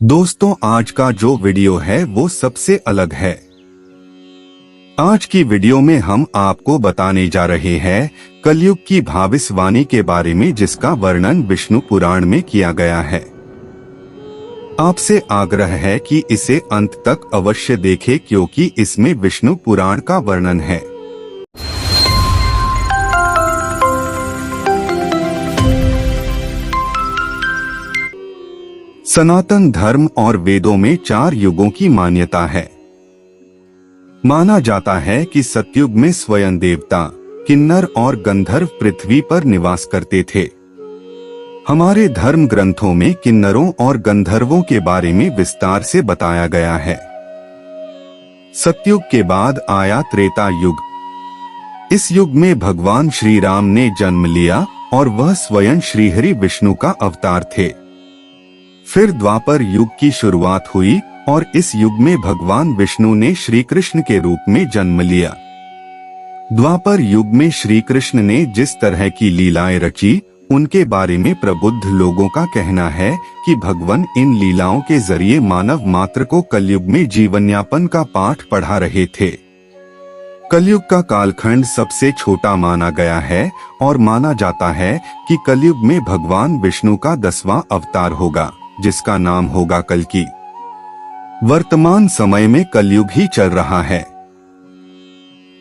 दोस्तों, आज का जो वीडियो है वो सबसे अलग है। आज की वीडियो में हम आपको बताने जा रहे हैं कलयुग की भविष्यवाणी के बारे में, जिसका वर्णन विष्णु पुराण में किया गया है। आपसे आग्रह है कि इसे अंत तक अवश्य देखें, क्योंकि इसमें विष्णु पुराण का वर्णन है। सनातन धर्म और वेदों में 4 युगों की मान्यता है। माना जाता है कि सतयुग में स्वयं देवता, किन्नर और गंधर्व पृथ्वी पर निवास करते थे। हमारे धर्म ग्रंथों में किन्नरों और गंधर्वों के बारे में विस्तार से बताया गया है। सतयुग के बाद आया त्रेता युग। इस युग में भगवान श्री राम ने जन्म लिया और वह स्वयं श्रीहरि विष्णु का अवतार थे। फिर द्वापर युग की शुरुआत हुई और इस युग में भगवान विष्णु ने श्री कृष्ण के रूप में जन्म लिया। द्वापर युग में श्री कृष्ण ने जिस तरह की लीलाएं रची, उनके बारे में प्रबुद्ध लोगों का कहना है कि भगवान इन लीलाओं के जरिए मानव मात्र को कलयुग में जीवन यापन का पाठ पढ़ा रहे थे। कलयुग का कालखंड सबसे छोटा माना गया है और माना जाता है कि कलयुग में भगवान विष्णु का 10वां अवतार होगा, जिसका नाम होगा कल्कि। वर्तमान समय में कलयुग ही चल रहा है।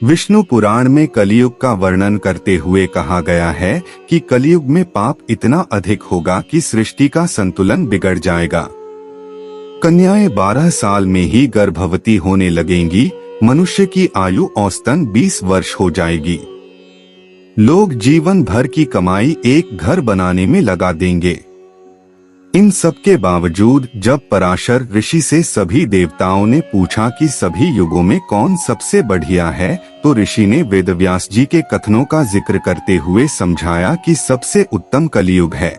विष्णु पुराण में कलयुग का वर्णन करते हुए कहा गया है कि कलयुग में पाप इतना अधिक होगा कि सृष्टि का संतुलन बिगड़ जाएगा। कन्याएं 12 साल में ही गर्भवती होने लगेंगी। मनुष्य की आयु औसतन 20 वर्ष हो जाएगी। लोग जीवन भर की कमाई एक घर बनाने में लगा देंगे। इन सब के बावजूद जब पराशर ऋषि से सभी देवताओं ने पूछा कि सभी युगों में कौन सबसे बढ़िया है, तो ऋषि ने वेदव्यास जी के कथनों का जिक्र करते हुए समझाया कि सबसे उत्तम कलयुग है।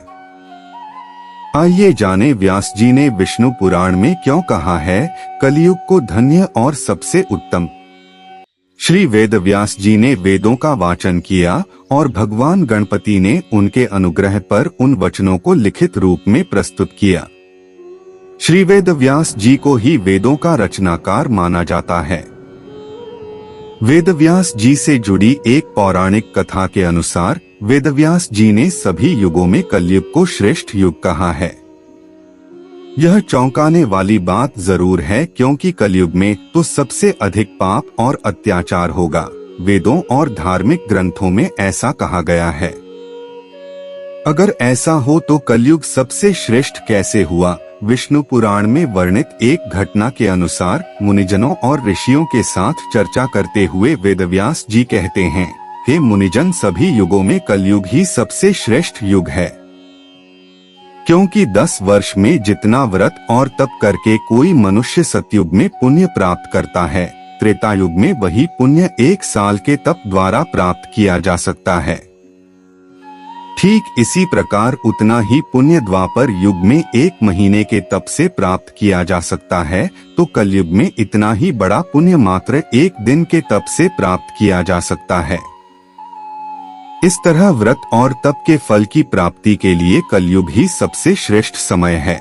आइए जाने व्यास जी ने विष्णु पुराण में क्यों कहा है कलयुग को धन्य और सबसे उत्तम। श्री वेदव्यास जी ने वेदों का वाचन किया और भगवान गणपति ने उनके अनुग्रह पर उन वचनों को लिखित रूप में प्रस्तुत किया। श्री वेदव्यास जी को ही वेदों का रचनाकार माना जाता है। वेदव्यास जी से जुड़ी एक पौराणिक कथा के अनुसार वेदव्यास जी ने सभी युगों में कलयुग को श्रेष्ठ युग कहा है। यह चौंकाने वाली बात जरूर है, क्योंकि कलयुग में तो सबसे अधिक पाप और अत्याचार होगा। वेदों और धार्मिक ग्रंथों में ऐसा कहा गया है। अगर ऐसा हो तो कलयुग सबसे श्रेष्ठ कैसे हुआ? विष्णु पुराण में वर्णित एक घटना के अनुसार मुनिजनों और ऋषियों के साथ चर्चा करते हुए वेदव्यास जी कहते हैं, हे मुनिजन, सभी युगों में कलयुग ही सबसे श्रेष्ठ युग है, क्योंकि 10 वर्ष में जितना व्रत और तप करके कोई मनुष्य सतयुग में पुण्य प्राप्त करता है, त्रेता युग में वही पुण्य 1 साल के तप द्वारा प्राप्त किया जा सकता है। ठीक इसी प्रकार उतना ही पुण्य द्वापर युग में 1 महीने के तप से प्राप्त किया जा सकता है, तो कलयुग में इतना ही बड़ा पुण्य मात्र 1 दिन के तप से प्राप्त किया जा सकता है। इस तरह व्रत और तप के फल की प्राप्ति के लिए कलयुग ही सबसे श्रेष्ठ समय है।